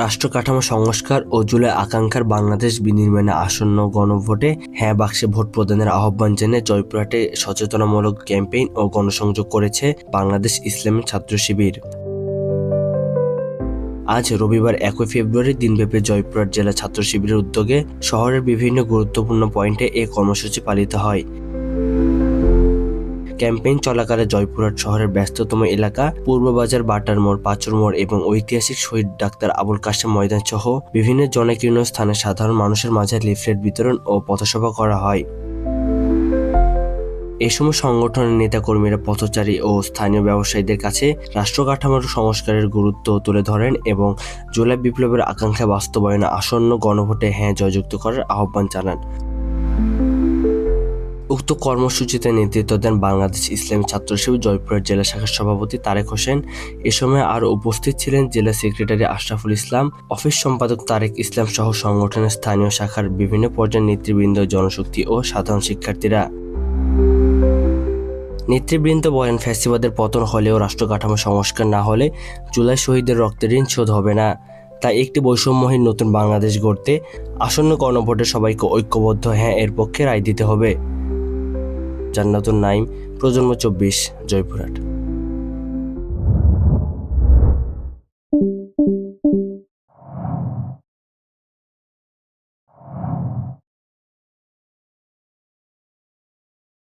রাষ্ট্র কাঠামো সংস্কার ও জুলাই আকাঙ্ক্ষার বাংলাদেশ বিনির্মাণে আসন্ন গণভোটে হ্যাঁ বাক্সে ভোট প্রদানের আহ্বান জানিয়ে জয়পুরহাটে সচেতনামূলক ক্যাম্পেইন ও গণসংযোগ করেছে বাংলাদেশ ইসলামী ছাত্র শিবির। আজ রবিবার 1 ফেব্রুয়ারি দিনব্যাপী জয়পুরহাট জেলা ছাত্র শিবিরের উদ্যোগে শহরের বিভিন্ন গুরুত্বপূর্ণ পয়েন্টে এই কর্মসূচি পালিত হয়। ক্যাম্পেইন চলাকালে জয়পুরহাট শহরের ব্যস্ততম এলাকা পূর্ববাজার, বাটার মোড়, পাঁচর মোড় এবং ঐতিহাসিক শহীদ ডাক্তার আবুল কাশেম ময়দান সহ বিভিন্ন জনাকীর্ণ স্থানে সাধারণ মানুষের মাঝে লিফলেট বিতরণ ও পথসভা করা হয়। এই সময় সংগঠনের নেতাকর্মীরা পথচারী ও স্থানীয় ব্যবসায়ীদের কাছে রাষ্ট্র কাঠামোর সংস্কারের গুরুত্ব তুলে ধরেন এবং জুলাই বিপ্লবের আকাঙ্ক্ষা বাস্তবায়নে আসন্ন গণভোটে হ্যাঁ জয়যুক্ত করার আহ্বান জানান। উক্ত কর্মসূচিতে নেতৃত্ব দেন বাংলাদেশ ইসলামী ছাত্র শিবির জয়পুরহাট জেলা শাখার সভাপতি তারেক হোসেন। এ সময় আরও উপস্থিত ছিলেন জেলা সেক্রেটারি আশরাফুল ইসলাম, অফিস সম্পাদক তারেক ইসলাম সহ সংগঠনের স্থানীয় শাখার বিভিন্ন পর্যায়ের নেতৃবৃন্দ, জনশক্তি ও সাধারণ শিক্ষার্থীরা। নেতৃবৃন্দ বলেন, ফ্যাসিবাদের পতন হলেও রাষ্ট্র কাঠামো সংস্কার না হলে জুলাই শহীদের রক্তের ঋণ শোধ হবে না। তাই একটি বৈষম্যহীন নতুন বাংলাদেশ গড়তে আসন্ন গণভোটে সবাইকে ঐক্যবদ্ধ হ্যাঁ এর পক্ষে রায় দিতে হবে। জান্নাতুন নাইম, প্রজন্ম 24, জয়পুরহাট।